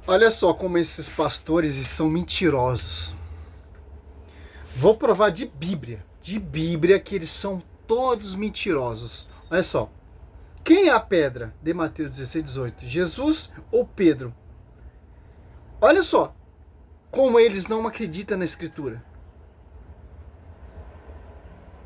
Olha só como esses pastores são mentirosos. Vou provar de Bíblia que eles são todos mentirosos. Olha só. Quem é a pedra de Mateus 16, 18? Jesus ou Pedro? Olha só como eles não acreditam na Escritura.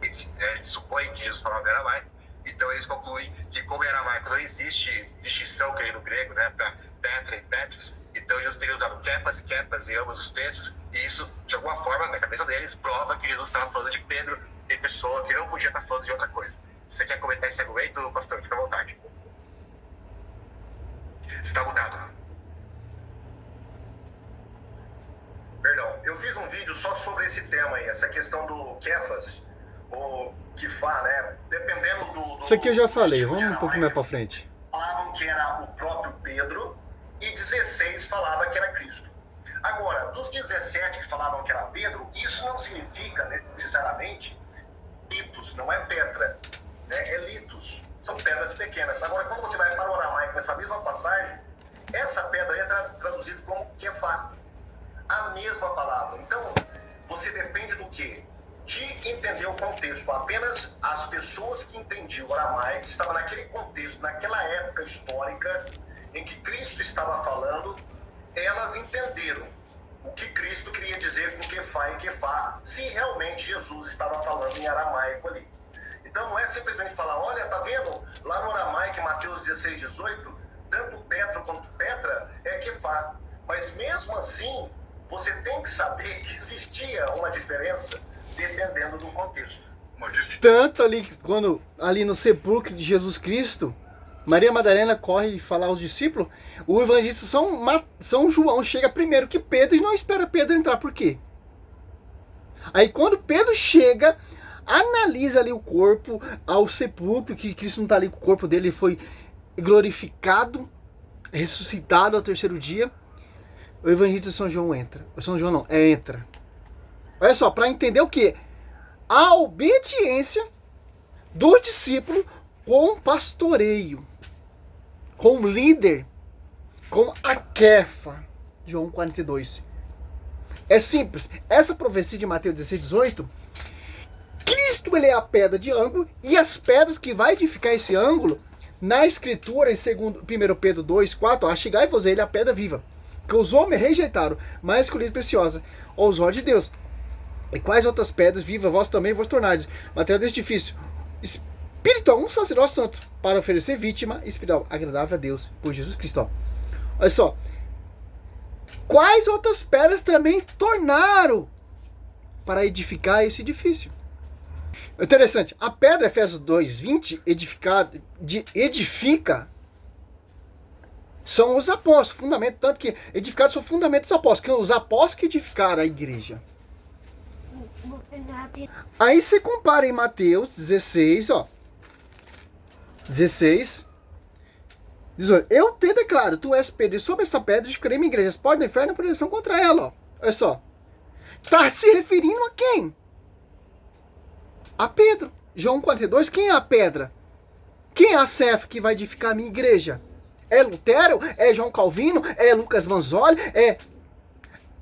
Eles supõem que Jesus falava aramaico, então eles concluem que como em aramaico não existe distinção que no grego, né, para tetra e petros, então eles teriam usado kepas e kepas em ambos os textos, e isso, de alguma forma, na cabeça deles, prova que Jesus estava falando de Pedro em pessoa, que não podia estar falando de outra coisa. Você quer comentar esse argumento, pastor? Fica à vontade. Você está mudado. Perdão, eu fiz um vídeo só sobre esse tema aí, essa questão do Kefas, ou Kifá, né? Dependendo do Isso aqui eu já falei, estilo de vamos um pouquinho mais aramaico, para frente. falavam que era o próprio Pedro, e 16 falava que era Cristo. Agora, dos 17 que falavam que era Pedro, isso não significa necessariamente litos, não é pedra, né? É litos, são pedras pequenas. Agora, quando você vai para o aramaico, nessa mesma passagem, essa pedra é traduzida como Kefá, a mesma palavra. Então, você depende do quê? De entender o contexto. Apenas as pessoas que entendiam o aramaico estavam naquele contexto, naquela época histórica em que Cristo estava falando, elas entenderam o que Cristo queria dizer com Kefá e Kefá, se realmente Jesus estava falando em aramaico ali. Então não é simplesmente falar, olha, tá vendo? Lá no aramaico, em Mateus 16, 18, tanto Petro quanto Petra é Kefá. Mas mesmo assim, você tem que saber que existia uma diferença dependendo do contexto. Tanto ali, quando ali no sepulcro de Jesus Cristo, Maria Madalena corre falar aos discípulos, o evangelista São João chega primeiro que Pedro e não espera Pedro entrar. Por quê? Aí quando Pedro chega, analisa ali o corpo, ao sepulcro, que Cristo não está ali com o corpo dele, foi glorificado, ressuscitado ao terceiro dia. O evangelista São João entra. São João não, entra. Olha só, para entender o que? A obediência do discípulo com pastoreio, com líder, com a Kefa. João 42. É simples. Essa profecia de Mateus 16, 18, Cristo ele é a pedra de ângulo, e as pedras que vai edificar esse ângulo, na escritura, em 1 Pedro 2, 4, achegai-vos ele a pedra viva, que os homens rejeitaram, mas escolhida preciosa, aos olhos de Deus. E quais outras pedras vivas vós também vos tornardes? Material deste edifício espiritual, um sacerdócio santo, para oferecer vítima espiritual agradável a Deus, por Jesus Cristo. Ó. Olha só. Quais outras pedras também tornaram para edificar esse edifício? Interessante. A pedra, Efésios 2, 20, edifica são os apóstolos, fundamento, tanto que edificados são fundamentos dos apóstolos, que os apóstolos que edificaram a igreja. Aí você compara em Mateus 16, ó. 16, 18. Eu te declaro, tu és Pedro, e sobre essa pedra edificarei minha igreja. As portas do inferno prevalecerão contra ela, ó. Olha só. Tá se referindo a quem? A Pedro. João 42, quem é a pedra? Quem é a Cef que vai edificar a minha igreja? É Lutero? É João Calvino? É Lucas Vanzoli?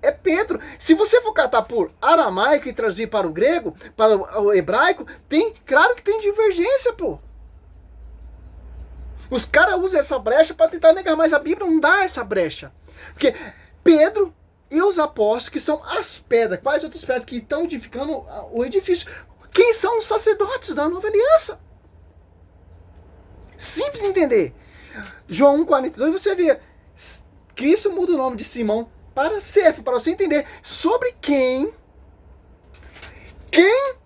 É Pedro. Se você for catar por aramaico e traduzir para o grego, para o hebraico, claro que tem divergência, pô. Os caras usam essa brecha para tentar negar, mas a Bíblia não dá essa brecha. Porque Pedro e os apóstolos, que são as pedras, quais outras pedras que estão edificando o edifício? Quem são os sacerdotes da nova aliança? Simples entender. João 1,42, você vê, Cristo muda o nome de Simão para Cefo, para você entender sobre quem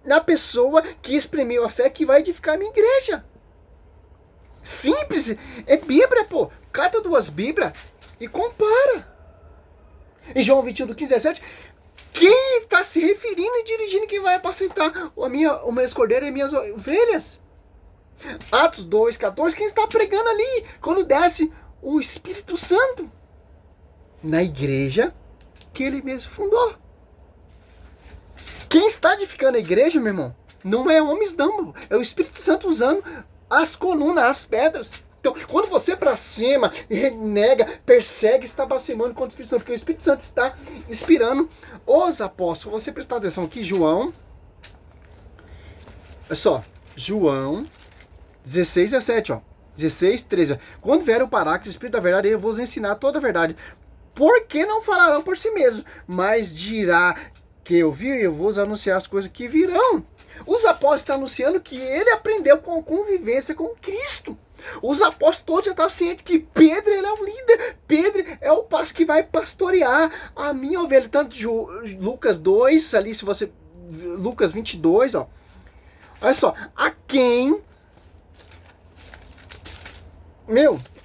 na pessoa que exprimiu a fé que vai edificar a minha igreja. Simples, é Bíblia, pô. Cata duas Bíblias e compara. Em João 21, do 15 a 17, quem está se referindo e dirigindo quem vai apacentar o meu cordeiro e minhas ovelhas? Atos 2, 14, quem está pregando ali quando desce o Espírito Santo? Na igreja que ele mesmo fundou. Quem está edificando a igreja, meu irmão, não é homens não, é o Espírito Santo usando as colunas, as pedras. Então, quando você pra cima, renega, persegue, está blasfemando contra o Espírito Santo, porque o Espírito Santo está inspirando os apóstolos. Você prestar atenção aqui, João. Olha só, João 16, 17, ó. 16, 13. Quando vier o Paráclito, o Espírito da Verdade, eu vos ensinar toda a verdade. Porque não falarão por si mesmos, mas dirá que eu vi e eu vos anunciar as coisas que virão. Os apóstolos estão anunciando que ele aprendeu com a convivência com Cristo. Os apóstolos todos já estão cientes que Pedro ele é o líder. Pedro é o pasto que vai pastorear a minha ovelha. Tanto Lucas 2, ali se você... Lucas 22, ó. Olha só. A quem...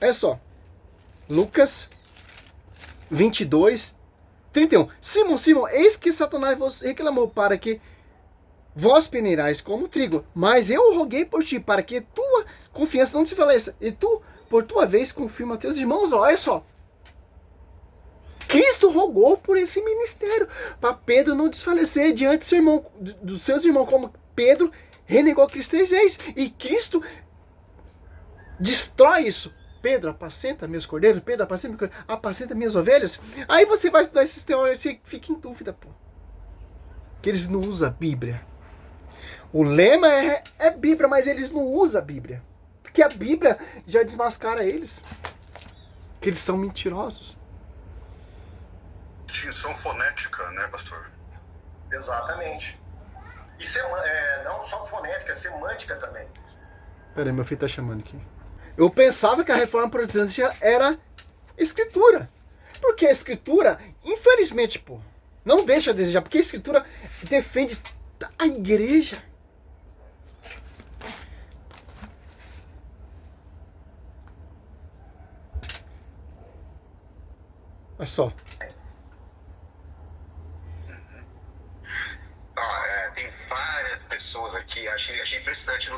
olha só. Lucas 22, 31. Simão, eis que Satanás vos reclamou para que vós peneirais como trigo, mas eu roguei por ti, para que tua confiança não se faleça, e tu, por tua vez, confirma teus irmãos. Olha só. Cristo rogou por esse ministério, para Pedro não desfalecer diante do seu irmão, dos seus irmãos, como Pedro renegou Cristo 3 vezes, e Cristo destrói isso. Pedro, apacenta meus cordeiros, Pedro, apacenta minhas ovelhas. Aí você vai estudar esses teóricos e você fica em dúvida, pô. Que eles não usam a Bíblia. O lema é Bíblia, mas eles não usam a Bíblia. Porque a Bíblia já desmascara eles. Que eles são mentirosos. Distinção fonética, né, pastor? Exatamente. E não só fonética, semântica também. Peraí, meu filho tá chamando aqui. Eu pensava que a reforma protestante era escritura. Porque a escritura, infelizmente, pô, não deixa a desejar. Porque a escritura defende a igreja. Olha só. Tem várias pessoas aqui, achei impressionante.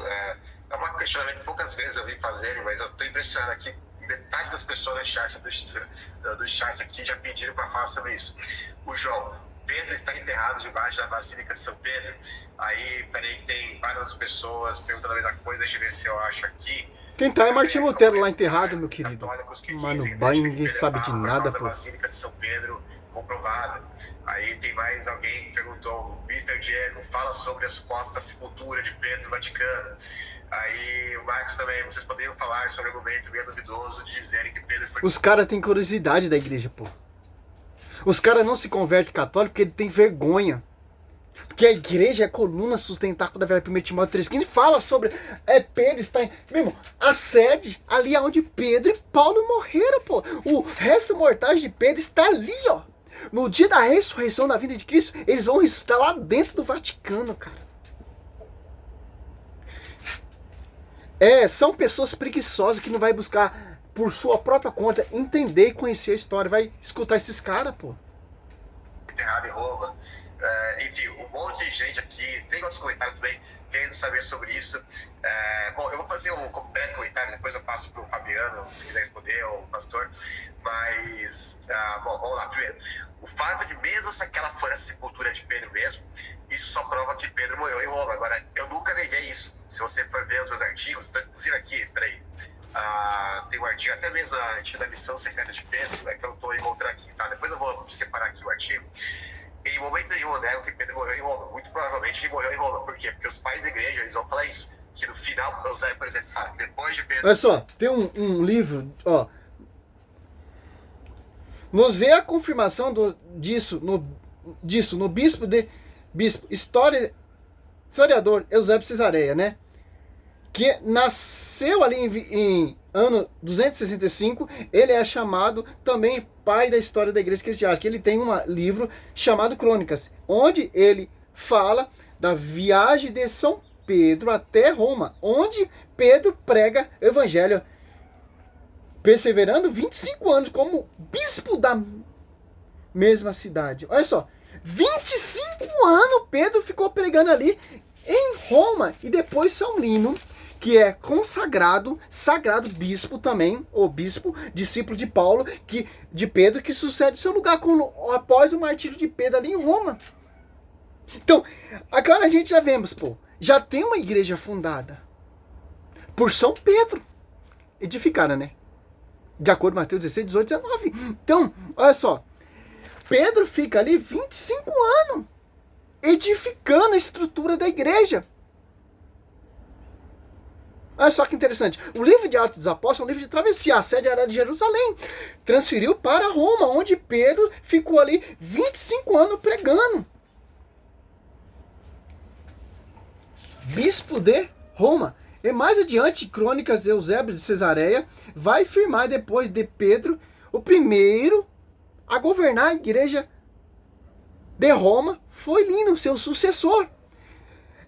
É um questionamento que poucas vezes eu vi fazerem, mas eu estou impressionado aqui. Metade das pessoas do chat aqui já pediram para falar sobre isso. O João, Pedro está enterrado debaixo da Basílica de São Pedro. Aí, peraí, que tem várias pessoas perguntando a mesma coisa, deixa eu ver se eu acho aqui. Quem tá é Martinho Lutero lá enterrado, meu querido. Mano, vai, ninguém sabe de nada, pô. A Basílica de São Pedro comprovada. Aí tem mais alguém que perguntou, o Mr. Diego, fala sobre a suposta sepultura de Pedro no Vaticano. Aí o Marcos também, vocês poderiam falar sobre o argumento meio duvidoso de dizerem que Pedro foi... Os caras têm curiosidade da igreja, pô. Os caras não se convertem católico porque ele tem vergonha. Porque a igreja é a coluna sustentáculo da verdade. 1 Timóteo 3,15 fala sobre... Pedro está em... Mesmo, a sede ali onde Pedro e Paulo morreram, pô. O resto mortais de Pedro está ali, ó. No dia da ressurreição da vida de Cristo, eles vão ressuscitar lá dentro do Vaticano, cara. São pessoas preguiçosas que não vai buscar por sua própria conta entender e conhecer a história. Vai escutar esses caras, pô. Enterrado em Roma. Enfim, um monte de gente aqui. Tem outros comentários também querendo saber sobre isso. Bom, eu vou fazer um breve comentário, depois eu passo para o Fabiano, se quiser responder, ou o pastor. Mas, bom, vamos lá. Primeiro, o fato de mesmo se aquela for a sepultura de Pedro mesmo, isso só prova que Pedro morreu em Roma. Agora, eu nunca neguei isso. Se você for ver os meus artigos, inclusive aqui, peraí. Tem um artigo, até mesmo da missão secreta de Pedro, que eu estou encontrando aqui, tá? Depois eu vou separar aqui o artigo. Em momento nenhum eu nego que Pedro morreu em Roma. Muito provavelmente ele morreu em Roma. Por quê? Porque os pais da igreja, eles vão falar isso. Que no final, por exemplo, fala que depois de Pedro... Olha só, tem um livro, ó. Nos vê a confirmação disso no bispo historiador Eusébio Cesareia, né? Que nasceu ali em ano 265, ele é chamado também pai da história da igreja cristã, que ele tem um livro chamado Crônicas, onde ele fala da viagem de São Pedro até Roma, onde Pedro prega o evangelho, perseverando 25 anos como bispo da mesma cidade. Olha só, 25 anos Pedro ficou pregando ali em Roma, e depois São Lino, que é consagrado, sagrado bispo também, ou bispo, discípulo de Paulo, de Pedro, que sucede seu lugar após o martírio de Pedro ali em Roma. Então, agora a gente já vemos, já tem uma igreja fundada por São Pedro. edificaram, né? De acordo com Mateus 16, 18, 19. Então, olha só. Pedro fica ali 25 anos edificando a estrutura da igreja. Olha só que interessante. O livro de Atos dos Apóstolos é um livro de travessia. A sede era de Jerusalém. Transferiu para Roma, onde Pedro ficou ali 25 anos pregando. Bispo de Roma. E mais adiante, Crônicas de Eusébio de Cesareia vai afirmar depois de Pedro o primeiro a governar a igreja de Roma foi Lino, seu sucessor.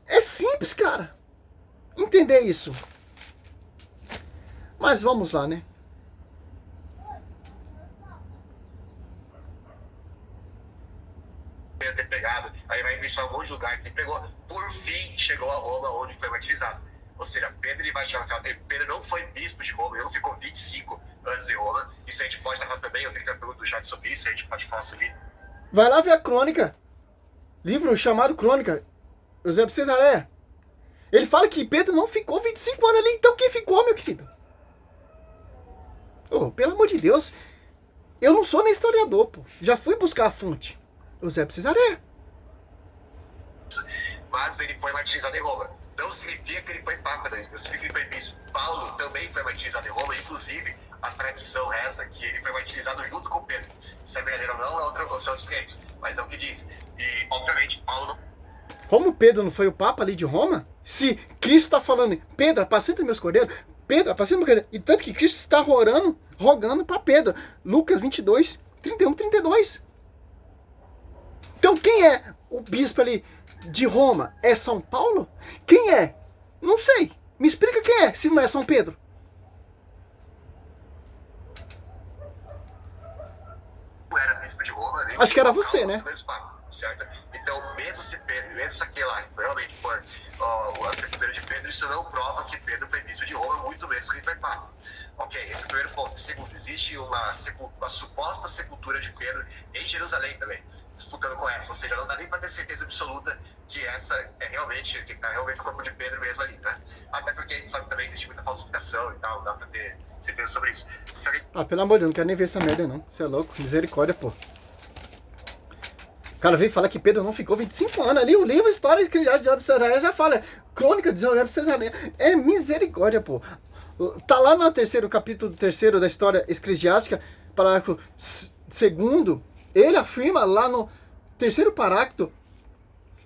É simples, cara, entender isso. Mas vamos lá, né? Ter pegado, aí vai mencionar um monte de lugar que ele pegou, por fim chegou a Roma, onde foi batizado. Ou seja, Pedro não foi bispo de Roma, ele não ficou 25 anos em Roma. Isso a gente pode tratar também, eu tenho que ter pergunta do chat sobre isso, a gente pode falar sobre isso. Vai lá ver a crônica. Livro chamado Crônica, Eusébio de Cesareia. Ele fala que Pedro não ficou 25 anos ali, então quem ficou, meu querido? Oh, pelo amor de Deus, eu não sou nem historiador, pô. Já fui buscar a fonte. Eusébio de Cesareia. Mas ele foi martirizado em Roma. Não significa que ele foi papa, né? Não significa que ele foi bispo. Paulo também foi martirizado em Roma, inclusive a tradição reza que ele foi martirizado junto com Pedro. Se é verdadeiro ou não, são outros reis, mas é o que diz. E, obviamente, Paulo não... Como Pedro não foi o papa ali de Roma, se Cristo está falando, Pedro, apacenta meus cordeiros, Pedro, apacenta meus cordeiros, e tanto que Cristo está rogando para Pedro, Lucas 22, 31, 32. Então quem é o bispo ali de Roma? É São Paulo? Quem é? Não sei. Me explica quem é, se não é São Pedro. Era bispo de Roma, né? Acho que era você, né? Certo? Então, mesmo se Pedro, mesmo se aquele lá, realmente for a sepultura de Pedro, isso não prova que Pedro foi bispo de Roma, muito menos que ele foi papa. Ok, esse é o primeiro ponto. Segundo, existe uma suposta sepultura de Pedro em Jerusalém também, disputando com essa, ou seja, não dá nem para ter certeza absoluta que essa é realmente, que está realmente o corpo de Pedro mesmo ali, né? Até porque a gente sabe que também existe muita falsificação e tal, não dá para ter certeza sobre isso. Pelo amor de Deus, não quero nem ver essa merda não, você é louco, misericórdia, pô. O cara veio falar que Pedro não ficou 25 anos ali, o livro História de Eusébio de Cesareia já fala, Crônica de Eusébio de Cesareia, é misericórdia, pô. Tá lá no capítulo 3 da história eclesiástica, parágrafo 2º, ele afirma lá no 3º parágrafo,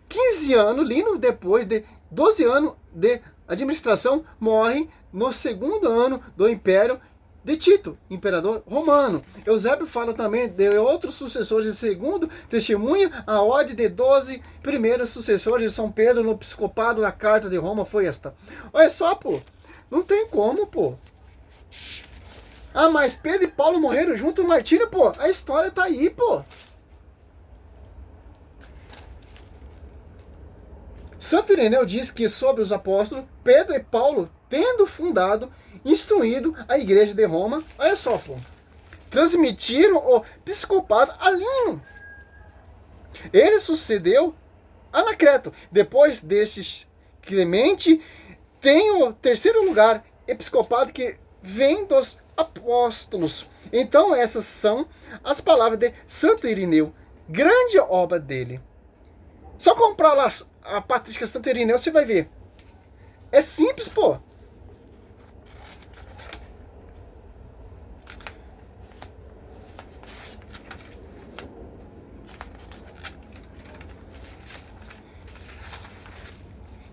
15 anos, Lino, depois de 12 anos de administração, morre no 2º ano do Império de Tito, imperador romano. Eusébio fala também de outros sucessores de segundo testemunha, a ordem de 12 primeiros sucessores de São Pedro no episcopado da Carta de Roma foi esta. Olha só, pô, não tem como, pô. Mas Pedro e Paulo morreram junto no martírio, pô, a história tá aí, pô. Santo Ireneu diz que sobre os apóstolos, Pedro e Paulo, tendo fundado, instruído a igreja de Roma, olha só, pô, transmitiram o episcopado a Lino. Ele sucedeu Anacreto. Depois destes, Clemente tem o 3º lugar, episcopado, que vem dos apóstolos. Então essas são as palavras de Santo Ireneu, grande obra dele. Só comprar lá a Patrística Santo Ireneu, você vai ver. É simples, pô.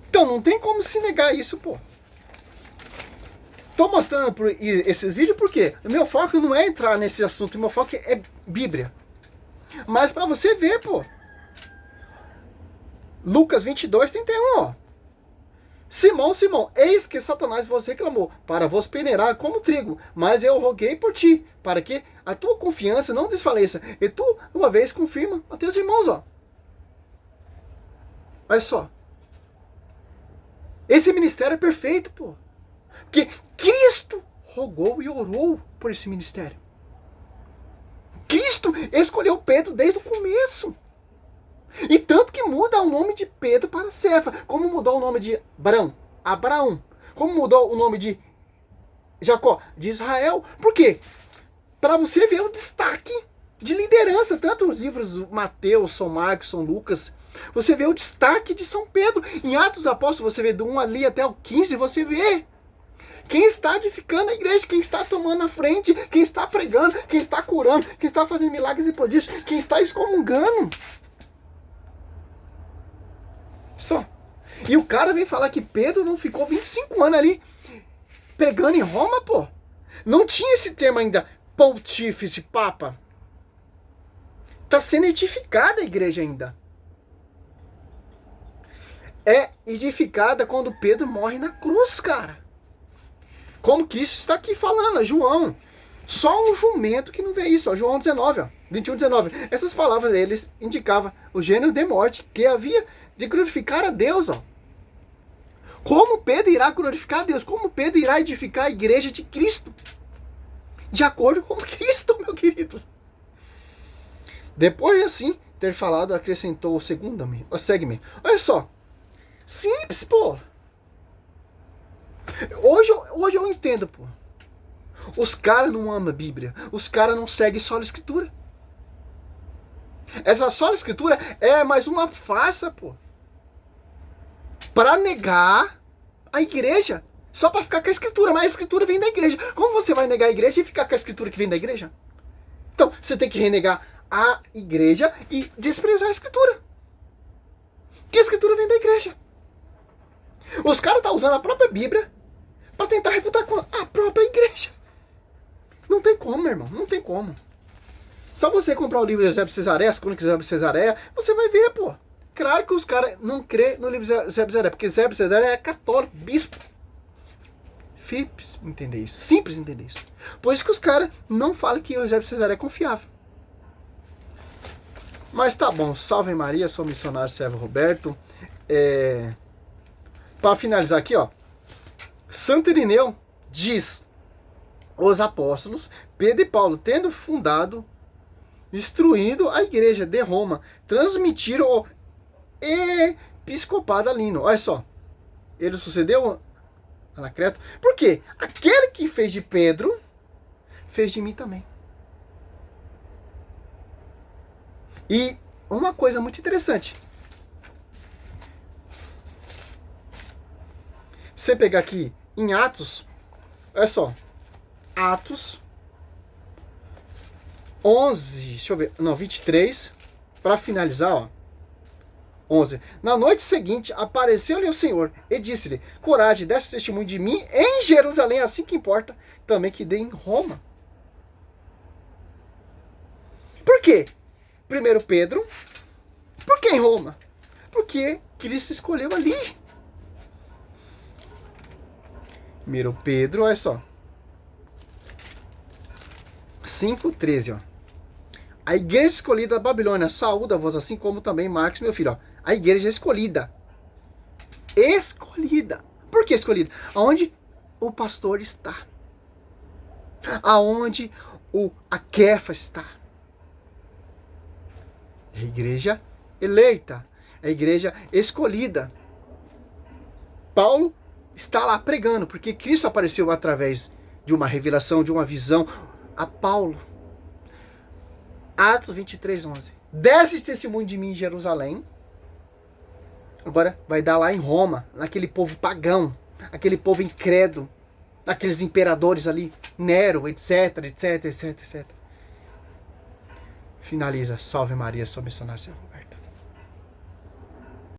Então não tem como se negar isso, pô. Tô mostrando esses vídeos porque o meu foco não é entrar nesse assunto, o meu foco é Bíblia. Mas pra você ver, pô. Lucas 22, 31, ó. Simão, Simão, eis que Satanás vos reclamou para vos peneirar como trigo, mas eu roguei por ti, para que a tua confiança não desfaleça, e tu, uma vez, confirma a teus irmãos, ó. Olha só. Esse ministério é perfeito, pô. Porque Cristo rogou e orou por esse ministério. Cristo escolheu Pedro desde o começo. E tanto que muda o nome de Pedro para Cefa, como mudou o nome de Abraão, como mudou o nome de Jacó, de Israel. Por quê? Para você ver o destaque de liderança, tanto os livros do Mateus, São Marcos, São Lucas, você vê o destaque de São Pedro. Em Atos dos Apóstolos, você vê do 1 ali até o 15, você vê quem está edificando a igreja, quem está tomando a frente, quem está pregando, quem está curando, quem está fazendo milagres e prodígios, quem está excomungando. Só. E o cara vem falar que Pedro não ficou 25 anos ali pregando em Roma, pô. Não tinha esse termo ainda, pontífice, papa. Está sendo edificada a igreja ainda. É edificada quando Pedro morre na cruz, cara. Como que isso está aqui falando, João. Só um jumento que não vê isso, ó, João 19, ó, 21, 19. Essas palavras deles indicavam o gênero de morte que havia de glorificar a Deus, ó. Como Pedro irá glorificar a Deus? Como Pedro irá edificar a igreja de Cristo? De acordo com Cristo, meu querido. Depois, assim, ter falado, acrescentou o segundo-me. Segue-me. Olha só. Simples, pô. Hoje eu entendo, pô. Os caras não amam a Bíblia. Os caras não seguem só a Escritura. Essa só a Escritura é mais uma farsa, pô. Para negar a igreja. Só para ficar com a Escritura. Mas a Escritura vem da igreja. Como você vai negar a igreja e ficar com a Escritura que vem da igreja? Então, você tem que renegar a igreja e desprezar a Escritura. Que a Escritura vem da igreja. Os caras estão usando a própria Bíblia para tentar refutar com a própria igreja. Não tem como, meu irmão. Não tem como. Só você comprar o livro de Eusébio Cesareia, as crônicas de Eusébio Cesareia, você vai ver, pô. Claro que os caras não crê no livro de Eusébio Cesareia, porque Eusébio Cesareia é católico, bispo. Simples entender isso. Simples entender isso. Por isso que os caras não falam que Eusébio Cesareia é confiável. Mas tá bom. Salve Maria, sou missionário servo Roberto. Para finalizar aqui, ó. Santo Irineu diz: os apóstolos Pedro e Paulo, tendo fundado, instruindo a igreja de Roma, transmitiram o episcopado alino. Olha só. Ele sucedeu Anacreto. Por quê? Aquele que fez de Pedro, fez de mim também. E uma coisa muito interessante. Você pegar aqui em Atos, olha só. Atos 11, deixa eu ver, não, 23, para finalizar, ó. 11. Na noite seguinte, apareceu-lhe o Senhor e disse-lhe: coragem, desse testemunho de mim em Jerusalém, assim que importa, também que dê em Roma. Por quê? Primeiro Pedro. Por que em Roma? Porque Cristo escolheu ali. Primeiro Pedro, olha só. 5:13, ó. A igreja escolhida da Babilônia saúda-vos, assim como também Marcos, meu filho, ó. A igreja escolhida. Escolhida. Por que escolhida? Aonde o pastor está. Aonde a Kefa está. É a igreja eleita. É a igreja escolhida. Paulo está lá pregando, porque Cristo apareceu através de uma revelação, de uma visão a Paulo. Atos 23:11. Desse testemunho de mim em Jerusalém. Agora vai dar lá em Roma, naquele povo pagão, aquele povo incrédulo, aqueles imperadores ali, Nero, etc. Finaliza. Salve Maria, sou missionário.